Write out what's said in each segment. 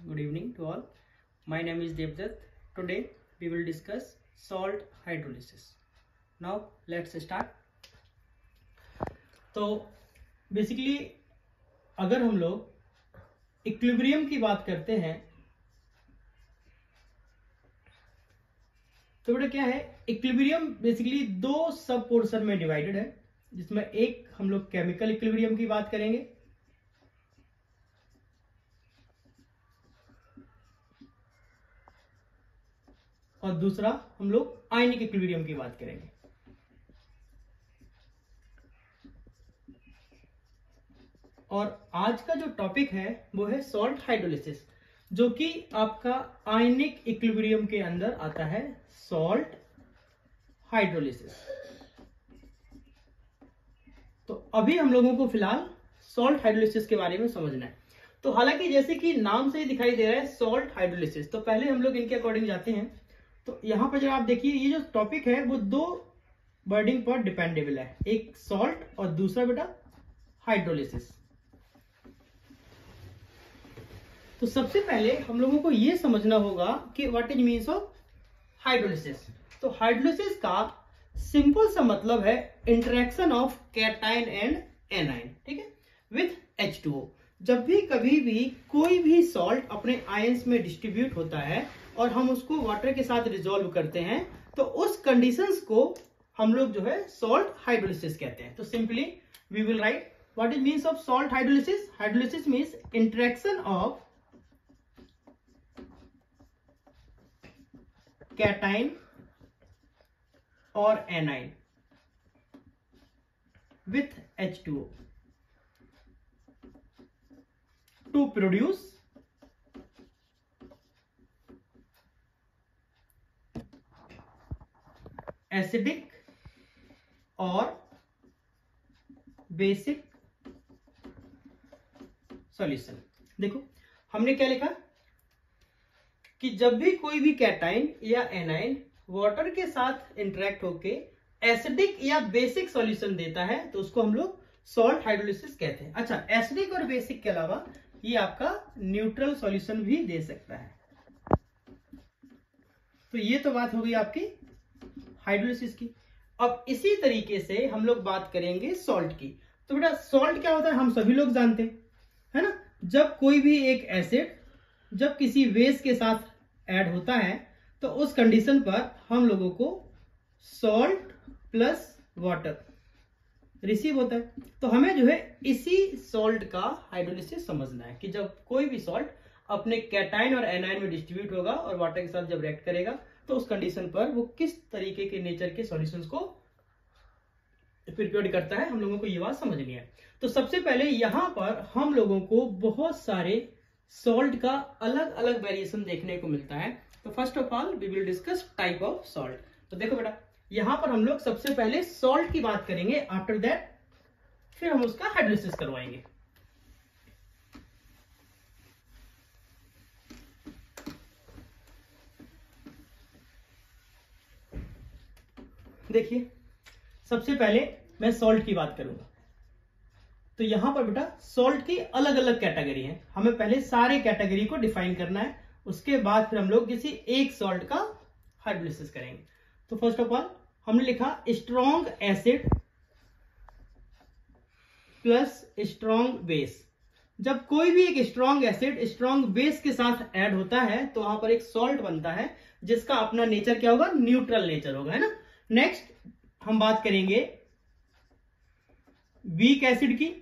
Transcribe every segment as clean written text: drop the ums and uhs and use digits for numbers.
good evening to all. My name is Devdutt. Today we will discuss salt hydrolysis. Now let's start. तो basically अगर हम लोग equilibrium की बात करते हैं तो बेटा क्या है, इक्विलिब्रियम बेसिकली दो सब पोर्शन में डिवाइडेड है, जिसमें एक हम लोग केमिकल इक्विलिब्रियम की बात करेंगे और दूसरा हम लोग आयनिक इक्विलिब्रियम की बात करेंगे। और आज का जो टॉपिक है वो है सॉल्ट हाइड्रोलिसिस, जो कि आपका आयनिक इक्विलिब्रियम के अंदर आता है, सॉल्ट हाइड्रोलिसिस। तो अभी हम लोगों को फिलहाल सॉल्ट हाइड्रोलिसिस के बारे में समझना है। तो हालांकि जैसे कि नाम से ही दिखाई दे रहा है सॉल्ट हाइड्रोलिसिस, तो पहले हम लोग इनके अकॉर्डिंग जाते हैं। तो यहां पर जब आप देखिए, ये जो टॉपिक है वो दो वर्डिंग पर डिपेंडेबल है, एक सॉल्ट और दूसरा बेटा हाइड्रोलिसिस। तो सबसे पहले हम लोगों को यह समझना होगा कि what is means of hydrolysis. तो हाइड्रोलिसिस का सिंपल सा मतलब है interaction of cation and anion, ठीक है, विथ H2O। जब भी कभी भी कोई भी सॉल्ट अपने आयंस में डिस्ट्रीब्यूट होता है और हम उसको वाटर के साथ रिजोल्व करते हैं, तो उस कंडीशंस को हम लोग जो है सॉल्ट हाइड्रोलिसिस कहते हैं। तो simply we will write what is means of salt hydrolysis. Hydrolysis means interaction of cation और anion with H2O to produce acidic और बेसिक सॉल्यूशन। देखो हमने क्या लिखा कि जब भी कोई भी कैटायन या एनायन वाटर के साथ इंटरेक्ट होके एसिडिक या बेसिक सॉल्यूशन देता है तो उसको हम लोग सॉल्ट हाइड्रोलिसिस कहते हैं। अच्छा, एसिडिक और बेसिक के अलावा ये आपका न्यूट्रल सॉल्यूशन भी दे सकता है। तो ये तो बात हो गई आपकी हाइड्रोलिसिस की। अब इसी तरीके से हम लोग बात करेंगे सॉल्ट की। तो बेटा सॉल्ट क्या होता है हम सभी लोग जानते हैं, है ना। जब कोई भी एक एसिड जब किसी बेस के साथ ऐड होता है तो उस कंडीशन पर हम लोगों को सॉल्ट प्लस वाटर रिसीव होता है। तो हमें जो है इसी सॉल्ट का हाइड्रोलिसिस समझना है कि जब कोई भी सॉल्ट अपने कैटायन और एनायन में डिस्ट्रीब्यूट होगा और वाटर के साथ जब रिएक्ट करेगा तो उस कंडीशन पर वो किस तरीके के नेचर के सॉल्यूशंस को प्रिपेयर करता है, हम लोगों को ये बात समझनी है। तो सबसे पहले यहां पर हम लोगों को बहुत सारे सॉल्ट का अलग अलग वेरिएशन देखने को मिलता है। तो first of all we will discuss type of salt. तो देखो बेटा यहां पर हम लोग सबसे पहले सॉल्ट की बात करेंगे, आफ्टर दैट फिर हम उसका हाइड्रोलिसिस करवाएंगे। देखिए सबसे पहले मैं सॉल्ट की बात करूंगा। तो यहां पर बेटा सॉल्ट की अलग अलग कैटेगरी है, हमें पहले सारे कैटेगरी को डिफाइन करना है, उसके बाद फिर हम लोग किसी एक सॉल्ट का हाइड्रोलिसिस करेंगे। तो फर्स्ट ऑफ ऑल हमने लिखा strong acid plus strong base. जब कोई भी एक स्ट्रॉन्ग एसिड स्ट्रॉन्ग बेस के साथ ऐड होता है तो वहां पर एक सॉल्ट बनता है जिसका अपना नेचर क्या होगा, न्यूट्रल नेचर होगा, है ना। नेक्स्ट हम बात करेंगे वीक एसिड की।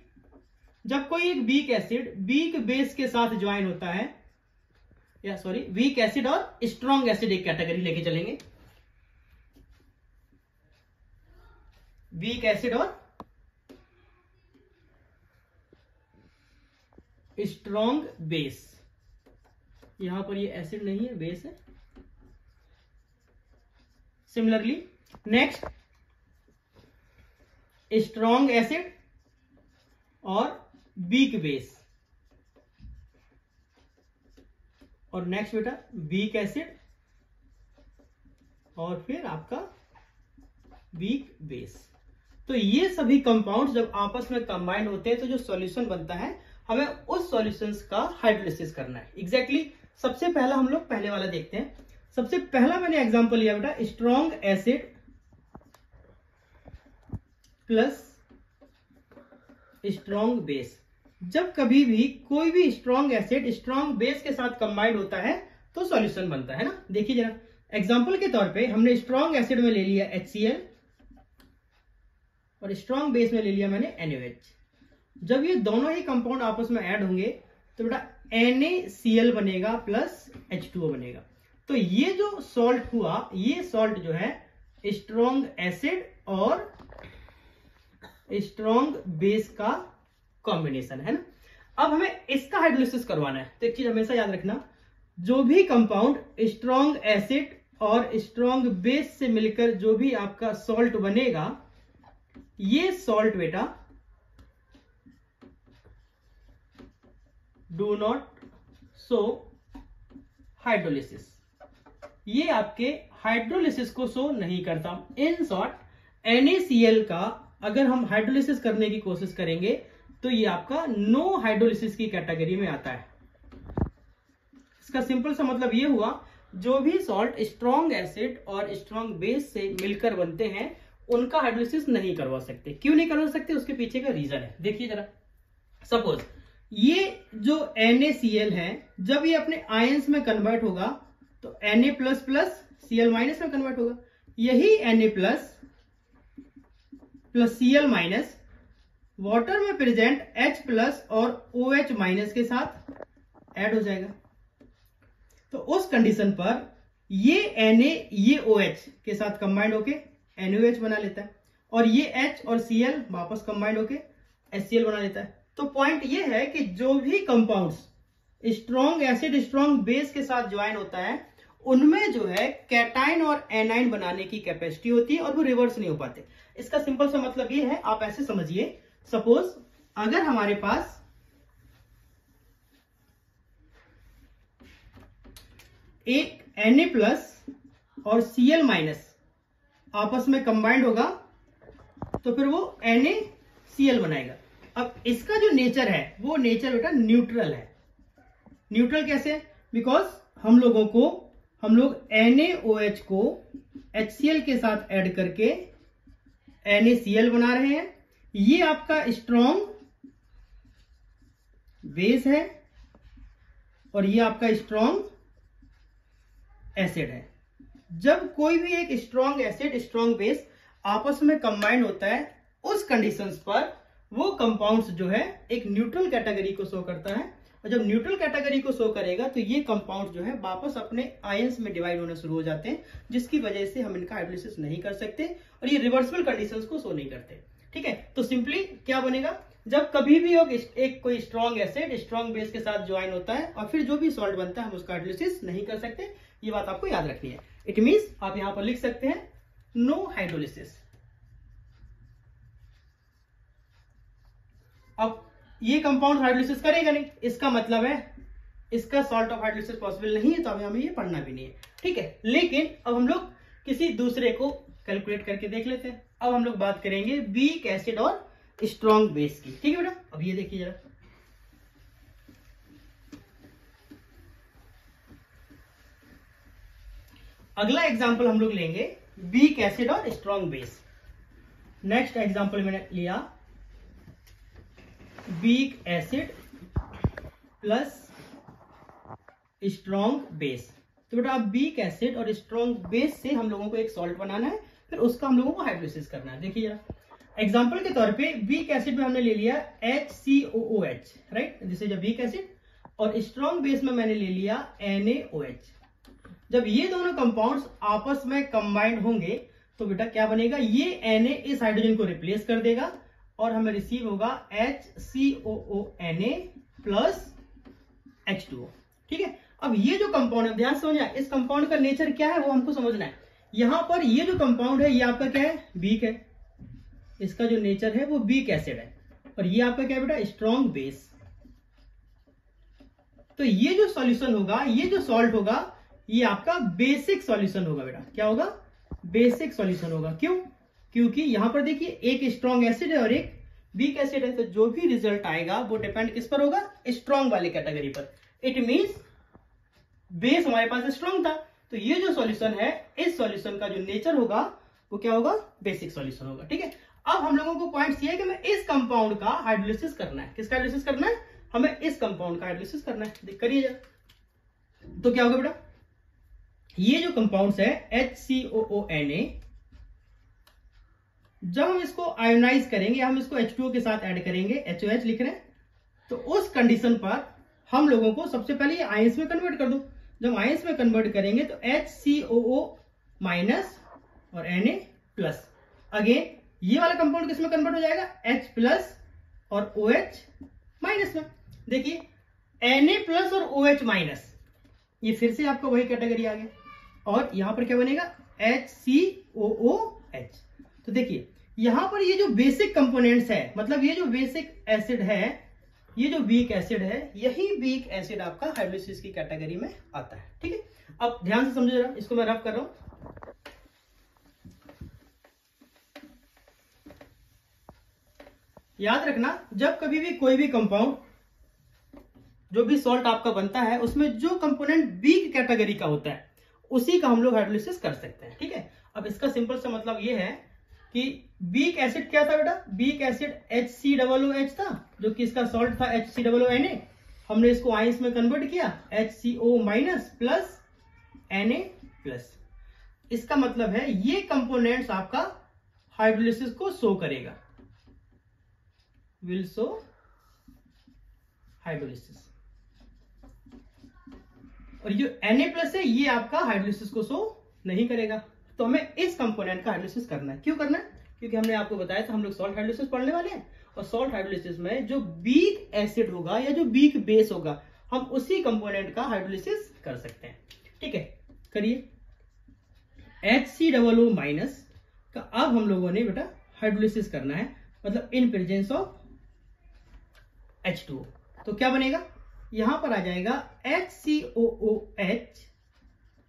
जब कोई एक वीक एसिड वीक बेस के साथ ज्वाइन होता है, या सॉरी वीक एसिड और स्ट्रॉन्ग एसिड एक कैटेगरी लेके चलेंगे, वीक एसिड और स्ट्रॉन्ग बेस। यहां पर ये एसिड नहीं है, बेस है। सिमिलरली नेक्स्ट स्ट्रॉन्ग एसिड और वीक बेस, और नेक्स्ट बेटा वीक एसिड और फिर आपका वीक बेस। तो ये सभी कंपाउंड्स जब आपस में कंबाइन होते हैं तो जो सॉल्यूशन बनता है हमें उस सॉल्यूशंस का हाइड्रोलिसिस करना है। एग्जैक्टली सबसे पहला हम लोग पहले वाला देखते हैं। सबसे पहला मैंने एग्जांपल लिया बेटा strong acid plus strong base. जब कभी भी कोई भी स्ट्रॉन्ग एसिड स्ट्रॉन्ग बेस के साथ कंबाइंड होता है तो सॉल्यूशन बनता है ना। देखिए जरा एग्जांपल के तौर पे हमने स्ट्रॉन्ग एसिड में ले लिया HCl और स्ट्रॉन्ग बेस में ले लिया मैंने NaOH। जब ये दोनों ही कंपाउंड आपस में ऐड होंगे तो बेटा NaCl बनेगा प्लस H2O बनेगा। तो ये जो सॉल्ट हुआ, ये सॉल्ट जो है स्ट्रॉन्ग एसिड और स्ट्रॉन्ग बेस का कॉम्बिनेशन है ना। अब हमें इसका हाइड्रोलिसिस करवाना है। तो एक चीज हमेशा याद रखना, जो भी कंपाउंड स्ट्रॉन्ग एसिड और स्ट्रॉन्ग बेस से मिलकर जो भी आपका सॉल्ट बनेगा, ये सॉल्ट बेटा डू नॉट शो हाइड्रोलिसिस, ये आपके हाइड्रोलिसिस को शो नहीं करता। इन शॉर्ट NaCl का अगर हम हाइड्रोलिसिस करने की कोशिश करेंगे तो ये आपका नो हाइड्रोलिसिस की कैटेगरी में आता है। इसका सिंपल सा मतलब ये हुआ, जो भी सॉल्ट स्ट्रॉन्ग एसिड और स्ट्रॉन्ग बेस से मिलकर बनते हैं उनका हाइड्रोलिसिस नहीं करवा सकते। क्यों नहीं करवा सकते, उसके पीछे का रीजन है। देखिए जरा, सपोज ये जो NaCl है जब ये अपने आयंस में कन्वर्ट होगा तो Na plus plus Cl minus में कन्वर्ट होगा। यही Na plus plus Cl minus water में प्रेजेंट H प्लस और OH माइनस के साथ ऐड हो जाएगा। तो उस कंडीशन पर ये Na ये OH के साथ कंबाइंड होके NaOH बना लेता है और ये H और Cl वापस कंबाइंड होके HCl बना लेता है। तो पॉइंट ये है कि जो भी compounds strong acid strong base के साथ ज्वाइन होता है उनमें जो है कैटाइन और एनाइन बनाने की कैपेसिटी होती है और वो रिवर्स नहीं हो पाते। इसका सिंपल सा मतलब ये है, आप ऐसे समझिए, सपोज अगर हमारे पास एक Na प्लस और Cl माइनस आपस में कंबाइंड होगा तो फिर वो NaCl बनाएगा। अब इसका जो नेचर है वो नेचर बेटा न्यूट्रल है। न्यूट्रल कैसे? बिकॉज हम लोग NaOH को HCl के साथ ऐड करके NaCl बना रहे हैं। ये आपका स्ट्रॉन्ग बेस है और ये आपका स्ट्रॉन्ग एसिड है। जब कोई भी एक स्ट्रॉन्ग एसिड स्ट्रॉन्ग बेस आपस में कंबाइंड होता है उस कंडीशंस पर वो कंपाउंड्स जो है एक न्यूट्रल कैटेगरी को शो करता है और जब न्यूट्रल कैटेगरी को शो करेगा तो ये कंपाउंड्स जो है वापस अपने आयंस में डिवाइड होना शुरू हो जाते हैं, जिसकी वजह से हम इनका हाइड्रोलिसिस नहीं कर सकते और ये रिवर्सिबल कंडीशंस को शो नहीं करते। ठीक है, तो सिंपली क्या बनेगा, जब कभी भी एक कोई स्ट्रॉन्ग एसिड स्ट्रॉन्ग बेस के साथ ज्वाइन होता है और फिर जो भी सॉल्ट बनता है हम उसका हाइड्रोलिसिस नहीं कर सकते। ये बात आपको याद रखनी है। इट मींस आप यहां पर लिख सकते हैं नो हाइड्रोलिसिस। अब ये कंपाउंड हाइड्रोलिसिस करेगा नहीं, इसका मतलब है इसका सॉल्ट ऑफ हाइड्रोलिसिस पॉसिबल नहीं है, तो अब हमें ये पढ़ना भी नहीं है। ठीक है, लेकिन अब हम लोग किसी दूसरे को कैलकुलेट करके देख लेते हैं। अब हम लोग बात करेंगे वीक एसिड और स्ट्रॉन्ग बेस की। ठीक है बेटा, अब ये देखिए जरा, अगला एग्जांपल हम लोग लेंगे वीक एसिड और स्ट्रॉन्ग बेस। नेक्स्ट एग्जांपल मैंने लिया weak acid plus strong base. तो बेटा अब वीक एसिड और स्ट्रॉन्ग बेस से हम लोगों को एक सॉल्ट बनाना है, फिर उसका हम लोगों को हाइड्रोलिसिस करना है। देखिए जरा, एग्जांपल के तौर पे वीक एसिड में हमने ले लिया HCOOH, right, this is a weak acid, और स्ट्रॉन्ग बेस में मैंने ले लिया NaOH। जब ये दोनों कंपाउंड्स आपस में कंबाइंड होंगे तो बेटा क्या बनेगा, ये Na इस हाइड्रोजन को रिप्लेस कर देगा और हमें रिसीव होगा HCOONA प्लस H2O। ठीक है, अब ये जो कंपाउंड है, ध्यान समझना, इस कंपाउंड का नेचर क्या है वो हमको समझना है। यहां पर ये जो कंपाउंड है ये आपका क्या है, वीक है, इसका जो नेचर है वो वीक एसिड है, और ये आपका क्या है बेटा, स्ट्रॉन्ग बेस। तो ये जो सॉल्यूशन होगा, ये जो सॉल्ट होगा, ये आपका बेसिक सॉल्यूशन होगा बेटा। क्या होगा, बेसिक सॉल्यूशन होगा। क्यों? क्योंकि यहां पर देखिए एक स्ट्रॉन्ग एसिड है और एक वीक एसिड है, तो जो भी रिजल्ट आएगा वो डिपेंड किस पर होगा, स्ट्रॉन्ग वाली कैटेगरी पर। इट मींस बेस हमारे पास स्ट्रॉन्ग था, तो ये जो सॉल्यूशन है, इस सॉल्यूशन का जो नेचर होगा वो क्या होगा, बेसिक सॉल्यूशन होगा। ठीक है, अब हम लोगों को पॉइंट ये है कि हमें इस कंपाउंड का हाइड्रोलिसिस करना है। किसका हाइड्रोलिसिस करना है, हमें इस कंपाउंड का हाइड्रोलिसिस करना है। करिए जरा, तो क्या होगा बेटा, ये जो कंपाउंड्स है HCOONA, जब हम इसको आयोनाइज करेंगे, हम इसको H2O के साथ ऐड करेंगे, HOH लिख रहे हैं, तो उस कंडीशन पर हम लोगों को सबसे पहले ये आयंस में कन्वर्ट कर दो। जब आयंस में कन्वर्ट करेंगे तो HCOO माइनस और Na प्लस, अगेन ये वाला कंपाउंड किसमें कन्वर्ट हो जाएगा, H प्लस और OH माइनस में। देखिए Na प्लस और OH माइनस, ये फिर से आपका वही कैटेगरी आ गया, और यहां पर क्या बनेगा, HCOOH। तो देखिए यहां पर ये जो बेसिक कंपोनेंट्स है, मतलब ये जो बेसिक एसिड है, ये जो वीक एसिड है, यही वीक एसिड आपका हाइड्रोलिसिस की कैटेगरी में आता है। ठीक है, अब ध्यान से समझो जरा, इसको मैं रफ कर रहा हूं। याद रखना, जब कभी भी कोई भी कंपाउंड, जो भी सॉल्ट आपका बनता है, उसमें जो कंपोनेंट वीक कैटेगरी का होता है उसी का हम लोग हाइड्रोलिसिस कर सकते हैं। ठीक है, अब इसका सिंपल सा मतलब ये है कि वीक एसिड क्या था बेटा, वीक एसिड HCOOH था, जो कि इसका सॉल्ट था HCOONA। हमने इसको आयंस में कन्वर्ट किया, HCO minus plus Na plus. इसका मतलब है ये कंपोनेंट्स आपका हाइड्रोलिसिस को शो करेगा, विल शो हाइड्रोलिसिस। और जो Na प्लस है ये आपका हाइड्रोलिसिस को शो नहीं करेगा। तो हमें इस कंपोनेंट का हाइड्रोलिसिस करना है। क्यों करना है, क्योंकि हमने आपको बताया था हम लोग सॉल्ट हाइड्रोलिसिस पढ़ने वाले हैं, और सॉल्ट हाइड्रोलिसिस में जो वीक एसिड होगा या जो वीक बेस होगा, हम उसी कंपोनेंट का हाइड्रोलिसिस कर सकते हैं। ठीक है, करिए। HCOO माइनस का अब हम लोगों ने बेटा हाइड्रोलिसिस करना है, मतलब इन प्रेजेंस ऑफ H2O। तो क्या बनेगा, यहां पर आ जाएगा HCOOH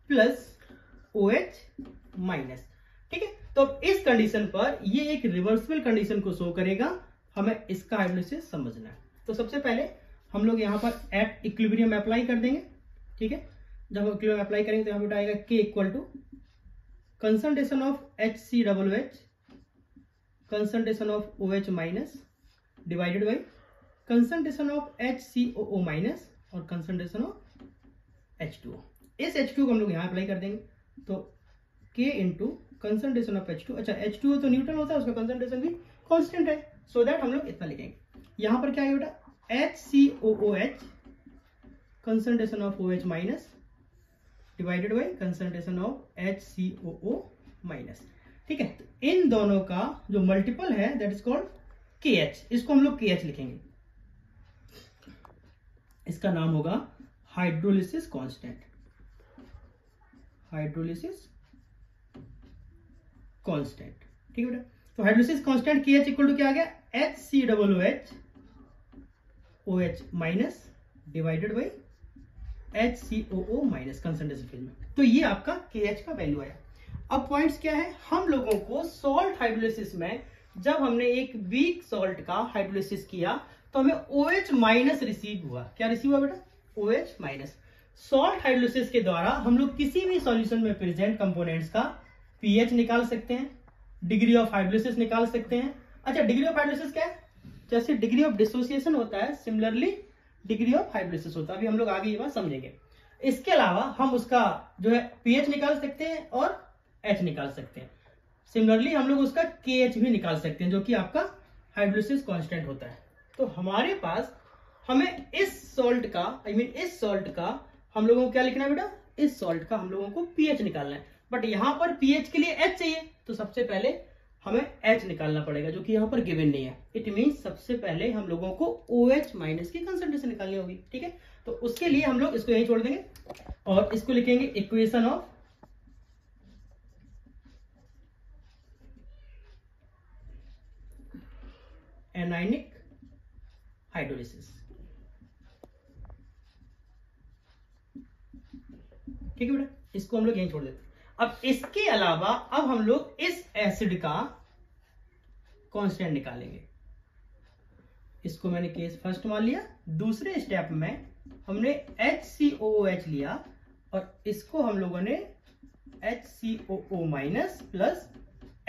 प्लस OH माइनस। ठीक है, तो अब इस कंडीशन पर ये एक रिवर्सिबल कंडीशन को शो करेगा, हमें इसका हाइड्रोलिसिस समझना है। तो सबसे पहले हम लोग यहां पर एट इक्विलिब्रियम अप्लाई कर देंगे। ठीक है, जब हम इक्विलिब्रियम अप्लाई करेंगे तो यहां पर आएगा K equal to concentration of HCOOH concentration of OH minus divided by concentration of HCOO minus और कंसंट्रेशन ऑफ H2O। इस H2O को हम लोग यहां अप्लाई कर देंगे, तो K into concentration of H2। अच्छा, H2O तो न्यूट्रल होता है, उसका कंसंट्रेशन भी कांस्टेंट है, सो दैट हम लोग इतना लिखेंगे। यहां पर क्या है बेटा, HCOOH concentration of OH minus divided by concentration of HCOO minus. ठीक है, तो इन दोनों का जो मल्टीपल है दैट इज कॉल्ड KH, इसको हम लोग KH लिखेंगे। इसका नाम होगा हाइड्रोलिसिस कांस्टेंट, हाइड्रोलिसिस कांस्टेंट। ठीक है बेटा, तो hydrolysis constant KH equal to क्या आ गया, HCOOH OH minus divided by HCOO minus concentration phase में। तो ये आपका KH का वैल्यू आया। अब पॉइंट्स क्या है, हम लोगों को सॉल्ट हाइड्रोलिसिस में जब हमने एक वीक सॉल्ट का हाइड्रोलिसिस किया तो हमें OH माइनस रिसीव हुआ। क्या रिसीव हुआ बेटा, OH माइनस। सॉल्ट हाइड्रोलिसिस के द्वारा हम लोग किसी भी सॉल्यूशन में प्रेजेंट कंपोनेंट्स का pH निकाल सकते हैं, डिग्री ऑफ हाइड्रोलिसिस निकाल सकते हैं। अच्छा, डिग्री ऑफ हाइड्रोलिसिस क्या है, जैसे डिग्री ऑफ डिसोसिएशन होता है, सिमिलरली डिग्री ऑफ हाइड्रोलिसिस होता है। अभी हम लोग आगे ये बात समझेंगे। इसके अलावा हम उसका जो है pH निकाल सकते हैं और H निकाल सकते हैं। सिमिलरली हम लोग उसका KH भी निकाल सकते हैं, जो कि आपका हाइड्रोलिसिस कांस्टेंट होता है। तो हमारे पास हमें इस सॉल्ट का इस सॉल्ट का हम लोगों को क्या लिखना है बेटा, इस सॉल्ट का हम लोगों को pH निकालना है। बट यहां पर pH के लिए H चाहिए, तो सबसे पहले हमें H निकालना पड़ेगा, जो कि यहां पर गिवन नहीं है। इट मींस सबसे पहले हम लोगों को OH माइनस की कंसंट्रेशन निकालनी होगी। ठीक है, तो उसके लिए हम लोग इसको यहीं छोड़ देंगे और इसको लिखेंगे इक्वेशन ऑफ एनायनिक हाइड्रोलिसिस। ठीक है बेटा, इसको हम लोग यहीं छोड़ देते हैं। अब इसके अलावा अब हम लोग इस एसिड का कांस्टेंट निकालेंगे। इसको मैंने केस फर्स्ट मान लिया। दूसरे स्टेप में हमने HCOOH लिया और इसको हम लोगों ने HCOO minus plus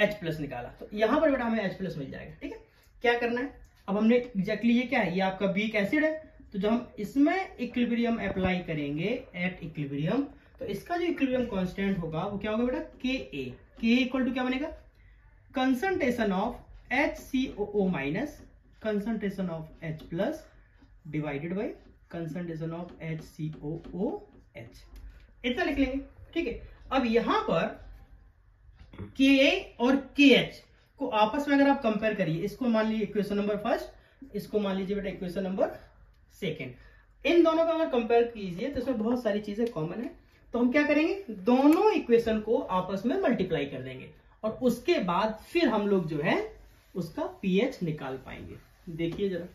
H plus निकाला। तो यहां पर बेटा हमें H प्लस मिल जाएगा। ठीक है, क्या करना है अब हमने एग्जैक्टली ये क्या है, ये आपका वीक एसिड है। तो जब हम इसमें इक्विलिब्रियम अप्लाई करेंगे एट इक्विलिब्रियम, तो इसका जो इक्विलिब्रियम कांस्टेंट होगा वो क्या होगा बेटा, Ka इक्वल टू क्या बनेगा, concentration of HCOO minus concentration of H plus divided by concentration of HCOOH। इतना लिख लेंगे। ठीक है, अब यहां पर Ka और KH को आपस में अगर आप कंपेयर करिए, इसको मान लीजिए इक्वेशन नंबर फर्स्ट, इसको मान लीजिए बेटा इक्वेशन नंबर सेकेंड, इन दोनों को अगर कंपेयर कीजिए तो इसमें बहुत सारी चीजें कॉमन है। तो हम क्या करेंगे, दोनों इक्वेशन को आपस में मल्टीप्लाई कर देंगे और उसके बाद फिर हम लोग जो है उसका पीएच निकाल पाएंगे। देखिए जरा,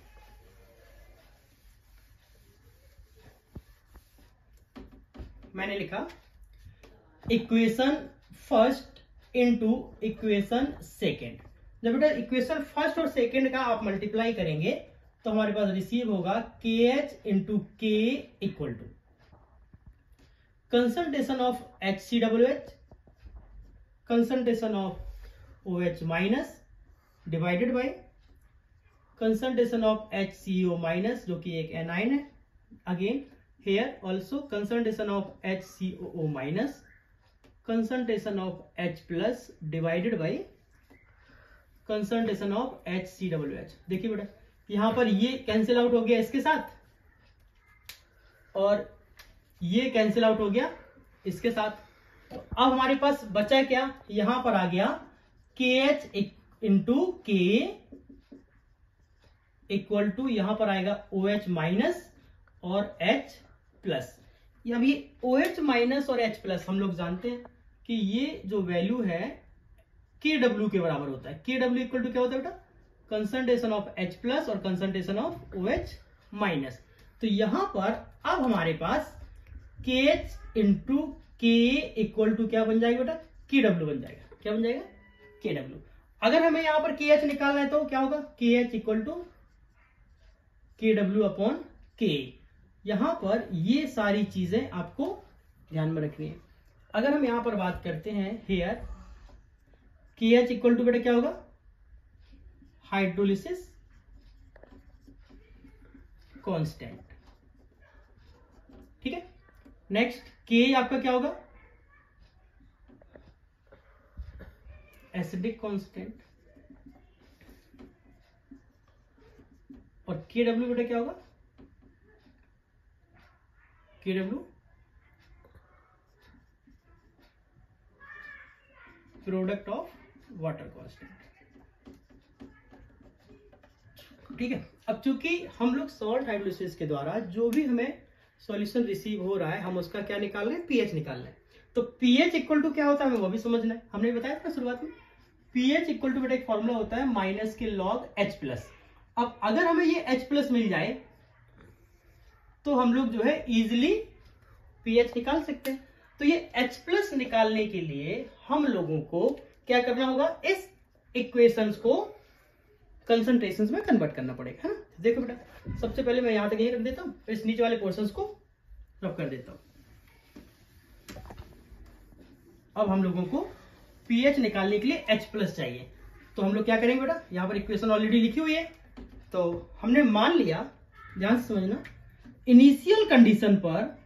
मैंने लिखा equation first into equation second. जब बेटा इक्वेशन फर्स्ट और सेकेंड का आप मल्टीप्लाई करेंगे तो हमारे पास रिसीव होगा KH into K equal to concentration of HCOOH concentration of OH minus divided by concentration of HCO minus जो कि एक एनाइन है। Again here also concentration of HCOO minus concentration of H plus divided by concentration of HCOOH। देखिए बेटा यहां पर ये cancel out हो गया इसके साथ और ये कैंसिल आउट हो गया इसके साथ। तो अब हमारे पास बचा क्या, यहां पर आ गया KH into K equal to यहां पर आएगा OH माइनस और H प्लस। अब ये OH माइनस और H प्लस हम लोग जानते हैं कि ये जो वैल्यू है KW के बराबर होता है। KW इक्वल टू क्या होता है बेटा, कंसंट्रेशन ऑफ H प्लस और कंसंट्रेशन ऑफ OH माइनस। तो यहां पर अब हमारे पास KH into K equal to क्या बन जाएगा बेटा, KW बन जाएगा। क्या बन जाएगा, KW। अगर हमें यहां पर KH निकालना है तो क्या होगा, KH equal to KW upon K। यहां पर ये सारी चीजें आपको ध्यान में रखनी है। अगर हम यहां पर बात करते हैं हेयर KH इक्वल टू बेटा क्या होगा, हाइड्रोलिसिस कांस्टेंट। ठीक है, नेक्स्ट K आपका क्या होगा, एसिडिक कांस्टेंट। और KW बेटा क्या होगा, KW product of water constant. ठीक है, अब चूंकि हम लोग सॉल्ट हाइड्रोलिसिस के द्वारा जो भी हमें सॉल्यूशन रिसीव हो रहा है हम उसका क्या निकाल रहे हैं, पीएच निकाल रहे हैं। तो पीएच इक्वल टू क्या होता है हमें वो भी समझना है। हमने बताया था शुरुआत में पीएच इक्वल टू बेटा एक फॉर्मूला होता है माइनस के लॉग H प्लस। अब अगर हमें ये H प्लस मिल जाए तो हम लोग जो है इजिली पीएच निकाल सकते हैं। तो ये H प्लस निकालने के लिए हम लोगों को क्या करना होगा, इस इक्वेशंस को कंसंट्रेशंस में कन्वर्ट करना पड़ेगा, है ना। देखो बेटा सबसे पहले मैं यहां तक ये रख देता हूं, इस नीचे वाले पोर्शंस को रख कर देता हूं। अब हम लोगों को पीएच निकालने के लिए H प्लस चाहिए। तो हम लोग क्या करेंगे बेटा, यहां पर इक्वेशन ऑलरेडी लिखी हुई है। तो हमने मान लिया, ध्यान से समझना, इनिशियल कंडीशन पर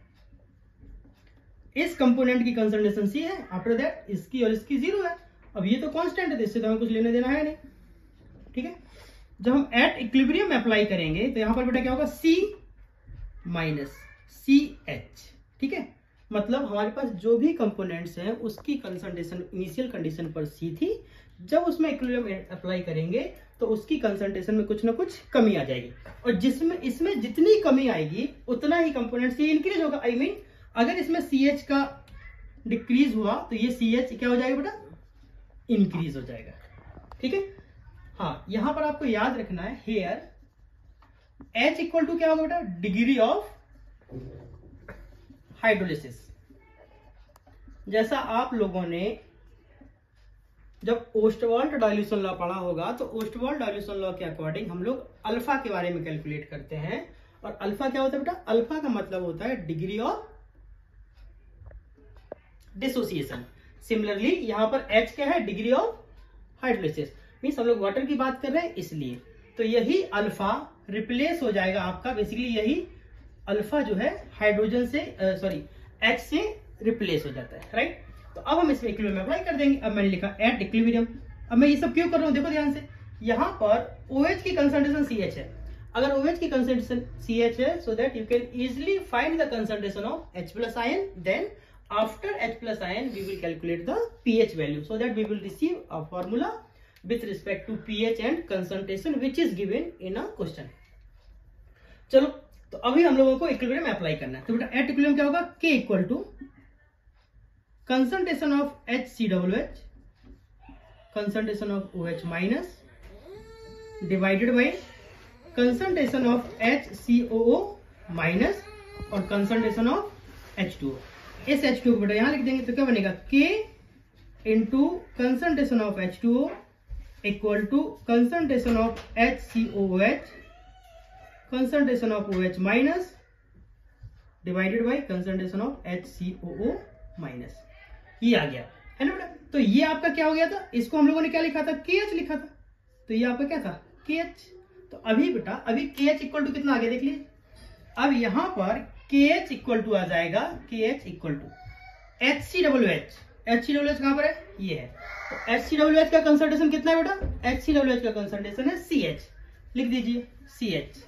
इस कंपोनेंट की कंसंट्रेशन C है, आफ्टर दैट इसकी और इसकी 0 है। अब ये तो कांस्टेंट है, इससे तो हमें कुछ लेने देना है नहीं। ठीक है, जब हम एट इक्विलिब्रियम अप्लाई करेंगे तो यहां पर बेटा क्या होगा, C माइनस CH। ठीक है, मतलब हमारे पास जो भी कंपोनेंट्स हैं उसकी कंसंट्रेशन इनिशियल कंडीशन पर C थी, जब उसमें इक्विलिब्रियम अप्लाई करेंगे तो उसकी कंसंट्रेशन में कुछ ना कुछ कमी आ जाएगी और जिसमें इसमें जितनी कमी आएगी उतना ही कंपोनेंट C इंक्रीज होगा। आई मीन अगर इसमें CH का डिक्रीज हुआ तो ये CH क्या हो जाएगा बेटा, इंक्रीज हो जाएगा। ठीक है, हाँ यहां पर आपको याद रखना है हेयर H इक्वल टू क्या होगा बेटा, डिग्री ऑफ हाइड्रोलिसिस। जैसा आप लोगों ने जब ओस्टवाल्ट डाइल्यूशन लॉ पढ़ा होगा तो ओस्टवाल्ट डाइल्यूशन लॉ के अकॉर्डिंग हम लोग अल्फा के बारे में कैलकुलेट करते हैं। और अल्फा क्या होता है बेटा? अल्फा का मतलब होता है डिग्री ऑफ डिसोसिएशन। सिमिलरली यहाँ पर H क्या है? Degree of hydrolysis. मीन्स हम लोग वाटर की बात कर रहे हैं इसलिए, तो यही अल्फा रिप्लेस हो जाएगा आपका, बेसिकली यही अल्फा जो है हाइड्रोजन से H से रिप्लेस हो जाता है, राइट। तो अब हम इसमें इक्विलिब्रियम अप्लाई कर देंगे। अब मैंने लिखा एट इक्विलिब्रियम। अब मैं ये सब क्यों कर रहा हूँ देखो ध्यान से, यहाँ पर OH की कंसंट्रेशन CH है। अगर OH की कंसंट्रेशन CH है, so that you can easily find the concentration of H plus ion, then after H plus ion we will calculate the pH value, so that we will receive a formula with respect to pH and concentration which is given in a question. चलो, तो अभी हम लोगों को equilibrium apply करना है। तो बेटा एट इक्विलिब्रियम क्या होगा? K equal to concentration of HCOOH concentration of OH minus divided by concentration of HCOO minus और कंसंट्रेशन ऑफ H2O। इस H2O को बेटा यहां लिख देंगे तो क्या बनेगा? K into concentration of H2O equal to concentration of HCOOH concentration of OH minus divided by concentration of HCOO minus. ये आ गया है ना बेटा। तो ये आपका क्या हो गया था? इसको हम लोगों ने क्या लिखा था? KH लिखा था। तो ये आपका क्या था? KH। तो अभी बेटा अभी KH इक्वल टू कितना आ गया देख लीजिए। अब यहां पर KH इक्वल टू आ जाएगा, KH equal to HCOOH। HCOOH कहां पर है? ये है। तो HCOOH का कंसंट्रेशन कितना है बेटा? HCOOH का कंसंट्रेशन है CH, लिख दीजिए CH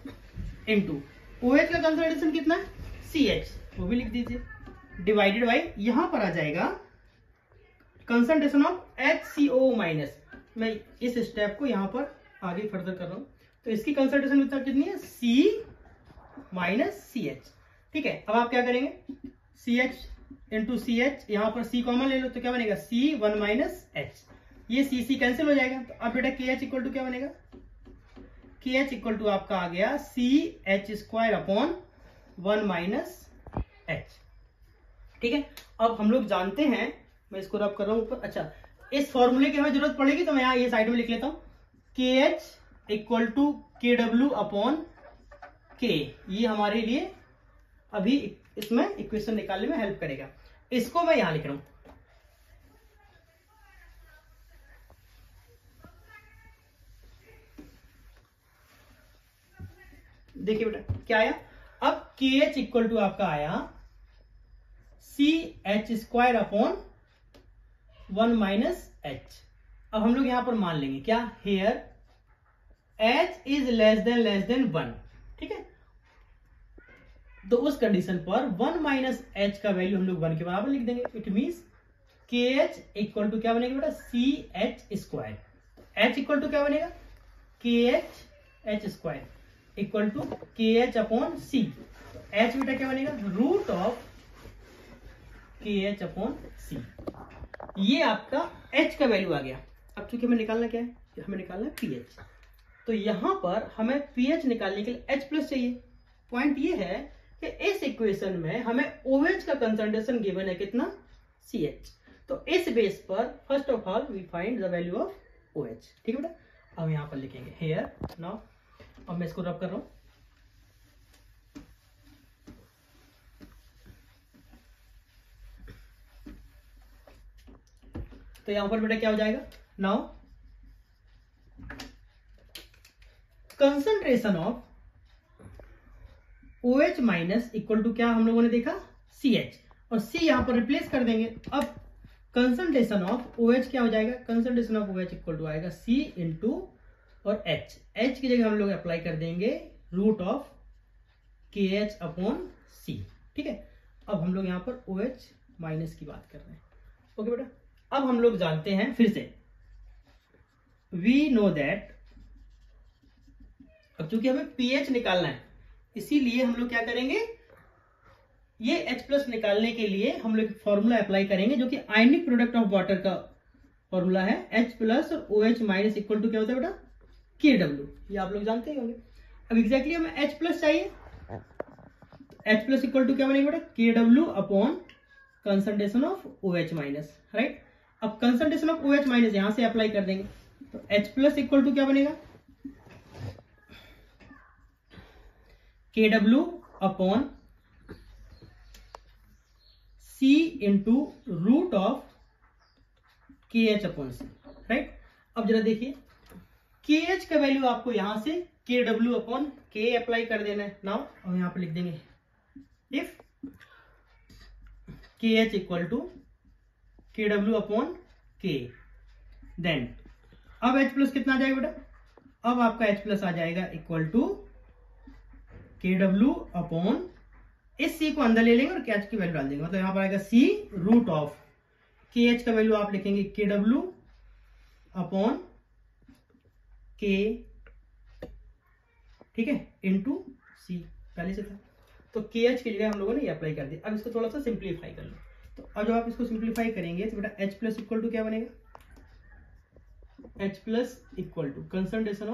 इंटू OH का कंसंट्रेशन कितना है? CH, वो भी लिख दीजिए, डिवाइडेड बाई यहां पर आ जाएगा कंसंट्रेशन ऑफ HCO माइनस। मैं इस स्टेप को यहां पर आगे फर्दर कर रहा हूं। तो इसकी कंसंट्रेशन कितनी है? C minus CH। ठीक है, अब आप क्या करेंगे? CH इंटू CH, यहां पर C कॉमन ले लो तो क्या बनेगा? C1 minus H। ये C कैंसिल हो जाएगा। तो अब बेटा KH इक्वल टू क्या बनेगा? KH इक्वल टू आपका आ गया CH square upon 1 minus H। ठीक है, अब हम लोग जानते हैं, मैं इसको रब कर रहा हूं ऊपर। अच्छा, इस फॉर्मूले की हमें जरूरत पड़ेगी तो मैं यहाँ ये साइड में लिख लेता हूं। KH equal to KW upon K। ये हमारे लिए अभी इसमें इक्वेशन निकालने में हेल्प करेगा। इसको मैं यहां लिख रहा हूं। देखिए बेटा क्या आया। अब KH इक्वल टू आपका आया CH square upon 1 minus H। अब हम लोग यहां पर मान लेंगे क्या? Here H is less than 1। ठीक है, तो उस कंडीशन पर 1 माइनस H का वैल्यू हम लोग 1 के बराबर लिख देंगे। It means KH equal to क्या बनेगा बेटा? CH square. H equal to क्या बनेगा? KH square equal to KH upon C। तो H बेटा क्या बनेगा? Root of KH upon C। ये आपका H का वैल्यू आ गया। अब चूंकि हमें निकालना क्या है? हमें निकालना है pH। तो यहां पर हमें pH निकालने के लिए H प्लस चाहिए। पॉइंट ये है कि इस इक्वेशन में हमें OH का कंसंट्रेशन गिवन है कितना? CH। तो इस बेस पर first of all we find the value of OH। ठीक है बेटा, अब यहां पर लिखेंगे हेयर नाउ। अब मैं इसको रब कर रहा हूं। तो यहां पर बेटा क्या हो जाएगा? Now concentration of OH minus equal to क्या हम लोगों ने देखा? CH, और C यहां पर रिप्लेस कर देंगे। अब कंसंट्रेशन ऑफ OH क्या हो जाएगा? Concentration of OH equal to आएगा C इंटू और H की जगह हम लोग अप्लाई कर देंगे root of KH upon C। ठीक है, अब हम लोग यहां पर OH माइनस की बात कर रहे हैं। ओके बेटा, अब हम लोग जानते हैं फिर से, वी नो दैट, अब चूंकि हमें pH निकालना है इसीलिए हम लोग क्या करेंगे? ये H प्लस निकालने के लिए हम लोग फॉर्मूला अप्लाई करेंगे जो कि आयनिक प्रोडक्ट ऑफ वाटर का फॉर्मूला है। H प्लस और OH माइनस इक्वल टू क्या होता है बेटा? KW। ये आप लोग जानते ही होंगे। अब एग्जैक्टली हमें H प्लस चाहिए। H प्लस इक्वल टू क्या बनेगा बेटा? KW upon concentration of OH minus, right. अब कंसंट्रेशन ऑफ OH माइनस यहां से अप्लाई कर देंगे, तो H प्लस इक्वल टू क्या बनेगा, KW upon C into root of KH upon C, right. अब जरा देखिए KH का वैल्यू आपको यहां से KW अपॉन K अप्लाई कर देना है नाउ। और यहां पर लिख देंगे if KH equal to KW upon K, then अब H प्लस कितना आ जाएगा बेटा, अब आपका H प्लस आ जाएगा इक्वल टू KW अपॉन, इस C को अंदर ले लेंगे और KH की वैल्यू डाल देंगे, मतलब यहां पर आएगा C रूट ऑफ KH का वैल्यू आप लिखेंगे KW अपॉन K, ठीक है, इंटू C पहले से था, तो KH की जगह हम लोगों ने ये अप्लाई कर दिया। अब इसको थोड़ा सा सिंप्लीफाई कर लो, तो अब जब आप इसको सिंप्लीफाई करेंगे तो बेटा H प्लस इक्वल टू क्या बनेगा, H plus equal to concentration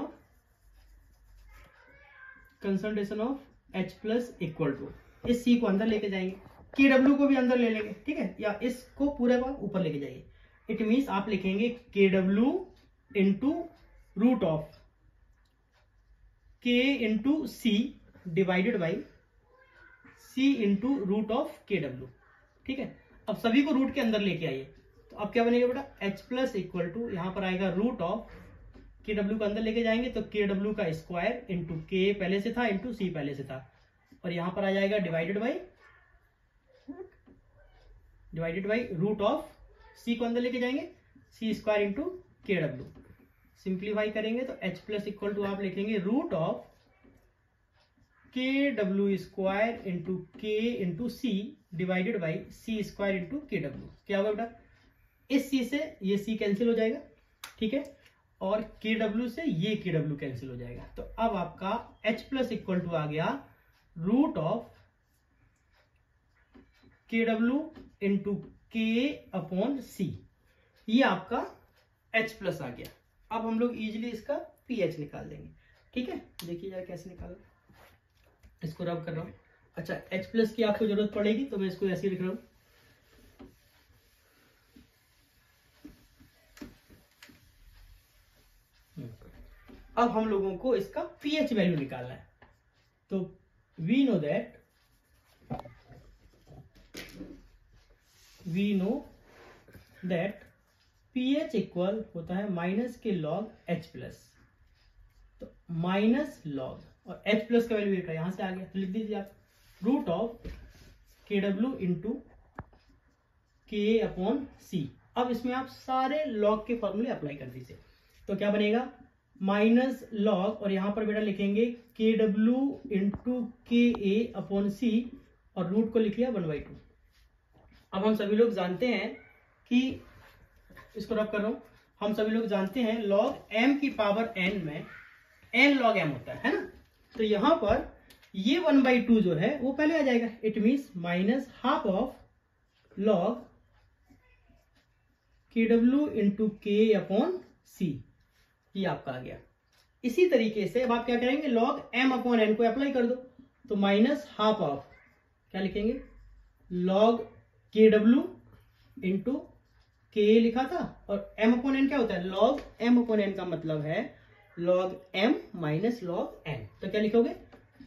of H plus equal to, इस C को अंदर लेके जाएंगे, KW को भी अंदर ले लेंगे, ठीक है, या इसको पूरे को ऊपर लेके जाइए। इट मीन्स आप लिखेंगे KW into root of K into C divided by C into root of KW, ठीक है। अब सभी को रूट के अंदर लेके आइए, तो अब क्या बनेगा बेटा, H प्लस इक्वल टू यहां पर आएगा रूट ऑफ KW को अंदर लेके जाएंगे तो KW का स्क्वायर इंटू K पहले से था इंटू C पहले से था, और यहां पर आ जाएगा divided by root of C को अंदर लेके जाएंगे C square into KW, simplify करेंगे तो H प्लस इक्वल टू आप लिखेंगे root of KW square into K into C divided by C square into KW। क्या होगा बेटा, इस C से ये C कैंसिल हो जाएगा, ठीक है, और KW से ये KW कैंसिल हो जाएगा, तो अब आपका H प्लस इक्वल टू आ गया root of KW into K upon C, ये आपका H प्लस आ गया। अब हम लोग इजिली इसका pH निकाल देंगे, ठीक है, देखिए जरा कैसे निकालना, इसको रब कर रहा हूं। अच्छा, H प्लस की आपको जरूरत पड़ेगी तो मैं इसको ऐसे लिख रहा हूं, अब हम लोगों को इसका pH वैल्यू निकालना है, तो we know that pH equal होता है माइनस के लॉग H प्लस, तो माइनस लॉग, और H प्लस का वैल्यू एक है यहां से आ गया, तो लिख दीजिए आप root of KW into K upon C। अब इसमें आप सारे लॉग के फॉर्मूले अप्लाई कर दीजिए, तो क्या बनेगा माइनस लॉग, और यहां पर बेटा लिखेंगे KW into KA upon C, और रूट को लिख लिया 1/2। अब हम सभी लोग जानते हैं कि, इसको रब कर रहा हूं, हम सभी लोग जानते हैं लॉग m की पावर n में n log m होता है ना, तो यहां पर ये 1/2 जो है वो पहले आ जाएगा, it means minus half of log KW into K upon C, ये आपका आ गया। इसी तरीके से अब आप क्या करेंगे, लॉग m अपॉन n को अप्लाई कर दो, तो माइनस हाफ ऑफ, क्या लिखेंगे, लॉग KW इंटू K लिखा था, और m अपॉन n क्या होता है, लॉग m अपॉन n का मतलब है log m minus log n, तो क्या लिखोगे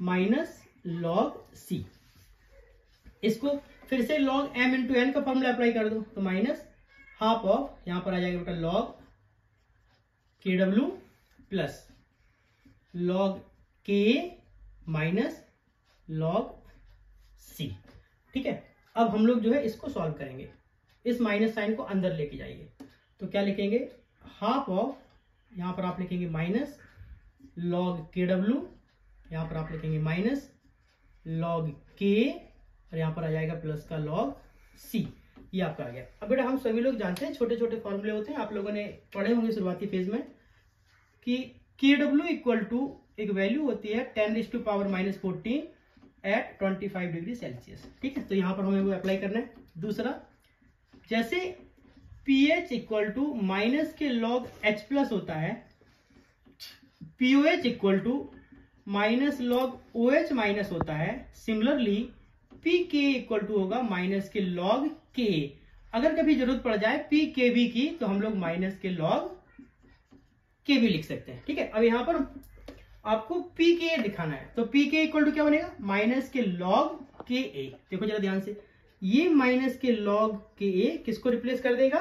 माइनस लॉग C। इसको फिर से लॉग m इंटू n का फॉर्मूला अप्लाई कर दो, तो माइनस हाफ ऑफ, यहां पर आ जाएगा बेटा log KW plus log K minus log C, ठीक है। अब हम लोग जो है इसको सॉल्व करेंगे, इस माइनस साइन को अंदर लेके जाइए, तो क्या लिखेंगे हाफ ऑफ, यहां पर आप लिखेंगे माइनस लॉग KW, यहां पर आप लिखेंगे माइनस लॉग K, और यहां पर आ जाएगा प्लस का लॉग C, ये आपका आ गया। अब बेटा हम सभी लोग जानते हैं छोटे छोटे फॉर्मूले होते हैं, आप लोगों ने पढ़े होंगे शुरुआती फेज में कि KW इक्वल टू एक वैल्यू होती है 10⁻⁻14 एट 25 डिग्री सेल्सियस, ठीक है, तो यहां पर हमें वो अप्लाई करना है। दूसरा, जैसे pH इक्वल टू माइनस के लॉग H प्लस होता है, POH equal to minus log OH minus होता है, सिमिलरली PK इक्वल टू होगा माइनस के लॉग K, अगर कभी जरूरत पड़ जाए पी के वी की तो हम लोग माइनस के लॉग के वी लिख सकते हैं। ठीक है, अब यहां पर आपको पी के ए दिखाना है, तो पी के इक्वल टू क्या बनेगा, माइनस के लॉग के ए। देखो जरा ध्यान से, ये माइनस के लॉग के ए किसको रिप्लेस कर देगा,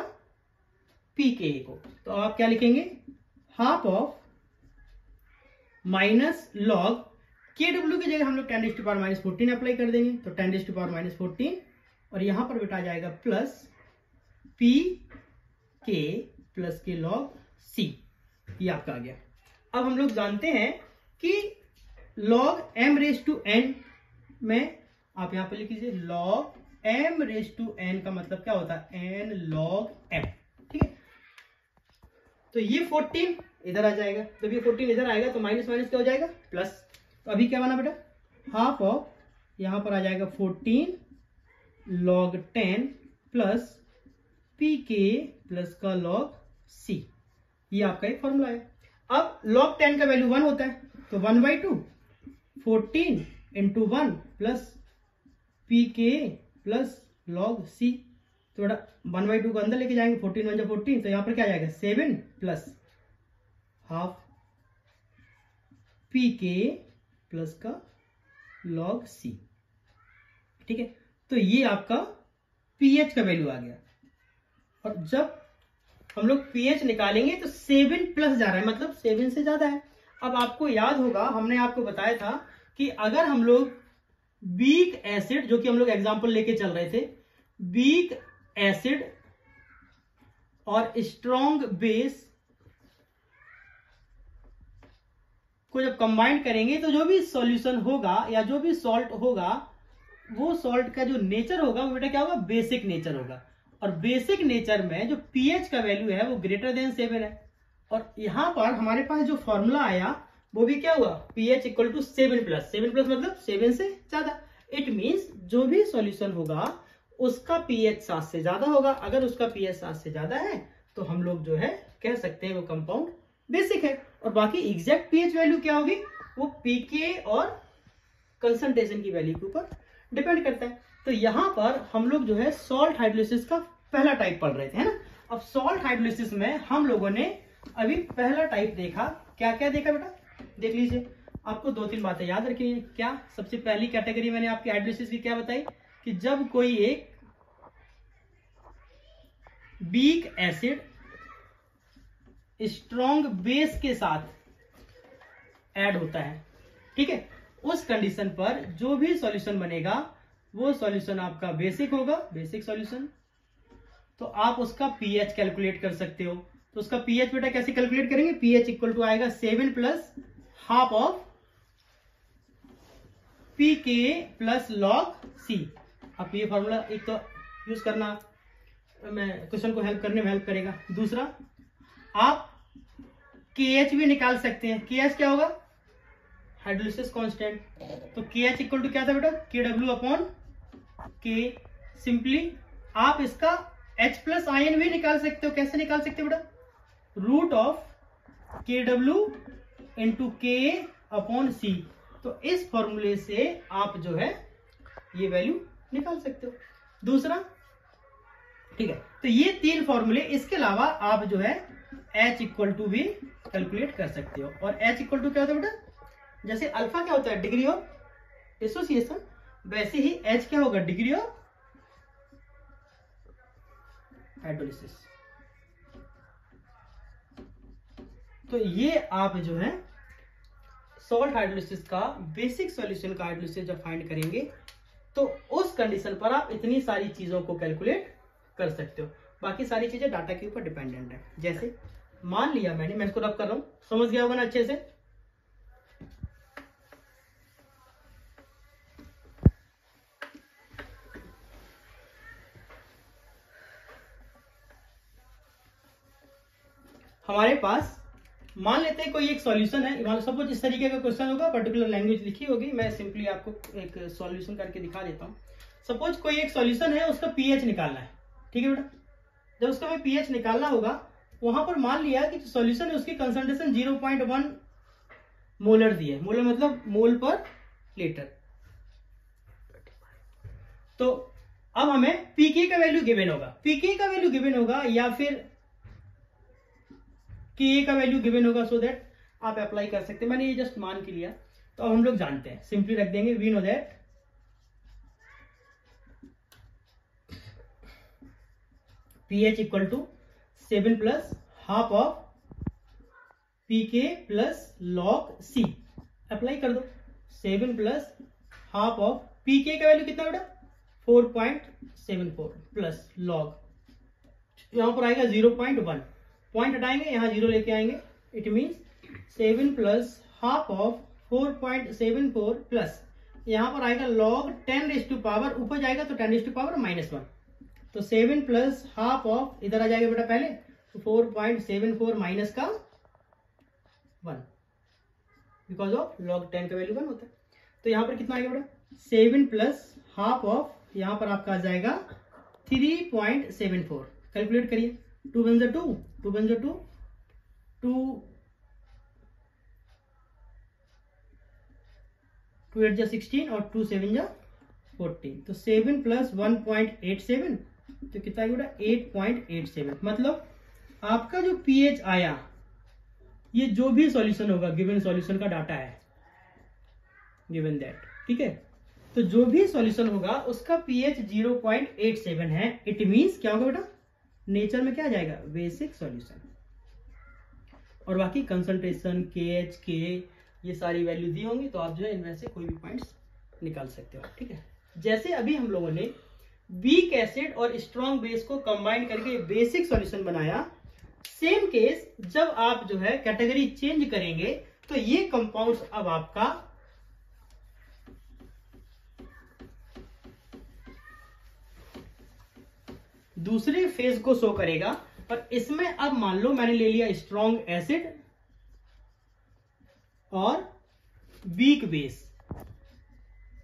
पी के ए को। तो आप क्या लिखेंगे, हाफ ऑफ माइनस लॉग के डब्ल्यू की जगह हम लोग 10⁻⁻14 अप्लाई कर देंगे, तो 10⁻⁻14 और यहां पर बेटा जाएगा प्लस पी के प्लस के लॉग सी, ये आपका आ गया। अब हम लोग जानते हैं कि log m⁻n में आप यहां पर लिख लीजिए log m⁻n का मतलब क्या होता है, n log m। ठीक है, तो ये 14 इधर आ जाएगा, जब ये 14 इधर आएगा तो माइनस माइनस क्या हो जाएगा, प्लस। तो अभी क्या बना बेटा, हाफ ऑफ यहां पर आ जाएगा 14 log 10 प्लस पी के प्लस का log c, ये आपका एक फॉर्मूला है। अब log 10 का वैल्यू 1 होता है, तो 1/2 14 इंटू 1 प्लस पी के प्लस log c, तो बेटा 1/2 को अंदर लेके जाएंगे, 14 1 14, तो यहां पर क्या आ जाएगा 7 प्लस हाफ पी के प्लस का log c। ठीक है, तो ये आपका pH का वैल्यू आ गया। और जब हम लोग pH निकालेंगे तो 7 प्लस जा रहा है, मतलब 7 से ज्यादा है। अब आपको याद होगा हमने आपको बताया था कि अगर हम लोग वीक एसिड, जो कि हम लोग एग्जांपल लेके चल रहे थे, वीक एसिड और स्ट्रॉन्ग बेस को जब कंबाइन करेंगे तो जो भी सॉल्यूशन होगा या जो भी सॉल्ट होगा, वो सॉल्ट का जो नेचर होगा वो बेटा क्या होगा, बेसिक नेचर होगा। और बेसिक नेचर में जो pH का वैल्यू है वो ग्रेटर देन 7 है। और यहां पर हमारे पास जो फॉर्मूला आया वो भी क्या हुआ, pH equal to 7 plus, 7 plus मतलब 7 से ज्यादा। इट मींस जो भी सॉल्यूशन होगा उसका pH 7 से ज्यादा होगा। अगर उसका pH 7 से ज्यादा है तो हम लोग जो है कह सकते हैं वो कंपाउंड बेसिक है। और बाकी एग्जैक्ट pH वैल्यू क्या होगी, वो pK और कंसंट्रेशन की वैल्यू के ऊपर डिपेंड करता है। तो यहां पर हम लोग जो है सॉल्ट हाइड्रोलिसिस का पहला टाइप पढ़ रहे थे, है ना। अब सॉल्ट हाइड्रोलिसिस में हम लोगों ने अभी पहला टाइप देखा, क्या क्या देखा बेटा, देख लीजिए। आपको 2-3 बातें याद रखनी है। क्या, सबसे पहली कैटेगरी मैंने आपकी हाइड्रोलिसिस की क्या बताई कि जब कोई एक वीक एसिड स्ट्रॉन्ग बेस के साथ ऐड होता है, ठीक है, उस कंडीशन पर जो भी सॉल्यूशन बनेगा वो सॉल्यूशन आपका बेसिक होगा, बेसिक सॉल्यूशन। तो आप उसका pH कैलकुलेट कर सकते हो। तो उसका pH बेटा कैसे कैलकुलेट करेंगे, pH इक्वल टू आएगा 7 plus half of pK plus log c। आप ये फॉर्मूला एक तो यूज करना, मैं क्वेश्चन को हेल्प करने में हेल्प करेगा। दूसरा, आप KH भी निकाल सकते हैं। KH क्या होगा, हाइड्रोलिसिस कांस्टेंट। तो KH इक्वल टू क्या था बेटा, KW अपॉन K। सिंपली आप इसका H प्लस आयन भी निकाल सकते हो। कैसे निकाल सकते हो बेटा, root of KW into K upon C। तो इस फॉर्मूले से आप जो है ये वैल्यू निकाल सकते हो। दूसरा, ठीक है, तो ये 3 फॉर्मूले, इसके अलावा आप जो है H इक्वल टू भी कैलकुलेट कर सकते हो। और H इक्वल टू क्या होता है बेटा, जैसे अल्फा क्या होता है, डिग्री ऑफ एसोसिएशन, वैसे ही H क्या होगा, डिग्री ऑफ हाइड्रोलिसिस। तो ये आप जो है सॉल्ट हाइड्रोलिसिस का बेसिक सॉल्यूशन का हाइड्रोलिसिस जब फाइंड करेंगे तो उस कंडीशन पर आप इतनी सारी चीजों को कैलकुलेट कर सकते हो। बाकी सारी चीजें डाटा के ऊपर डिपेंडेंट है। जैसे मान लिया मैं इसको रब कर रहा हूं, समझ गया होगा ना अच्छे से। हमारे पास मान लेते हैं कोई एक सॉल्यूशन है, मान लो सपोज इस तरीके का क्वेश्चन होगा, पर्टिकुलर लैंग्वेज लिखी होगी, मैं सिंपली आपको एक सॉल्यूशन करके दिखा देता हूं। सपोज कोई एक सॉल्यूशन है, उसका pH निकालना है, ठीक है बेटा। जब उसका हमें pH निकालना होगा, वहां पर मान लिया कि सॉल्यूशन है उसकी कंसंट्रेशन 0.1 मोलर दी है। मोलर मतलब मोल पर लीटर। तो अब हमें पीके का वैल्यू गिवन होगा, पीके का वैल्यू गिवन होगा या फिर के का वैल्यू गिवन होगा, सो दैट आप अप्लाई कर सकते हैं। मैंने ये जस्ट मान के लिया, तो अब हम लोग जानते हैं, सिंपली रख देंगे we know that pH equal to 7 plus half of pk plus log c। Apply कर दो, 7 प्लस हाफ ऑफ pk का वैल्यू कितना बेटा 4.74 प्लस log, यहां पर आएगा 0.1, पॉइंट हटाएंगे यहाँ 0 लेके आएंगे, it means 7 plus half of 4.74 plus यहाँ पर आएगा log 10 रेज़ टू पावर, ऊपर जाएगा तो 10 रेज़ टू पावर -1, तो 7 प्लस हाफ ऑफ इधर आ जाएगा बेटा पहले, तो 4.74 माइनस का 1, बिकॉज ऑफ log 10 का वैल्यू 1 होता है। तो यहाँ पर कितना आएगा बेटा 7 प्लस हाफ ऑफ, यहाँ पर आपका आ जाएगा 3.74, कैलकुलेट करिए, 2 वन 2, 2 वन 2, 2 8 जा 16 और 2 7 जा 14, तो 7 प्लस 1.87, तो कितना आएगा बेटा 8.87। मतलब आपका जो pH आया, ये जो भी सॉल्यूशन होगा, गिवन सॉल्यूशन का डाटा है, गिवन दैट, ठीक है, तो जो भी सॉल्यूशन होगा उसका pH 0.87 है, इट मींस क्या होगा बेटा नेचर में क्या आ जाएगा बेसिक सॉल्यूशन, और बाकी कंसंट्रेशन KH K ये सारी वैल्यू दी होंगी, तो आप जो है इनमें से कोई भी पॉइंट्स निकाल सकते हो, ठीक है। जैसे अभी हम लोगों ने वीक एसिड और स्ट्रॉन्ग बेस को कंबाइन करके बेसिक सॉल्यूशन बनाया, सेम केस जब आप जो है कैटेगरी चेंज करेंगे तो ये कंपाउंड्स अब आपका दूसरे फेज को शो करेगा। पर इसमें अब मान लो मैंने ले लिया स्ट्रॉन्ग एसिड और वीक बेस,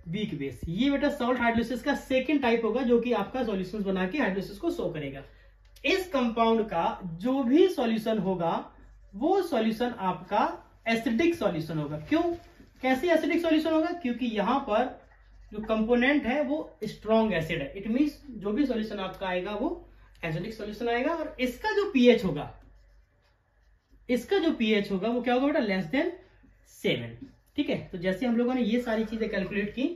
वीक बेस ये बेटा सॉल्ट हाइड्रोलिसिस का सेकेंड टाइप होगा, जो कि आपका सॉल्यूशंस बना के हाइड्रोलिसिस को शो करेगा। इस कंपाउंड का जो भी सॉल्यूशन होगा वो सॉल्यूशन आपका एसिडिक सॉल्यूशन होगा। क्यों, कैसे एसिडिक सॉल्यूशन होगा, क्योंकि यहां पर जो कंपोनेंट है वो स्ट्रॉन्ग एसिड है, इट मींस जो भी सॉल्यूशन आपका आएगा वो एसिडिक सॉल्यूशन आएगा। और इसका जो पीएच होगा, इसका जो पीएच होगा वो क्या होगा बेटा लेस देन 7, ठीक है। तो जैसे हम लोगों ने ये सारी चीजें कैलकुलेट की,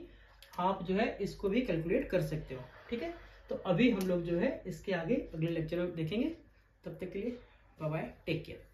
आप जो है इसको भी कैलकुलेट कर सकते हो, ठीक है। तो अभी हम लोग जो है इसके आगे अगले लेक्चर में देखेंगे, तब तक के लिए बाय बाय, टेक केयर।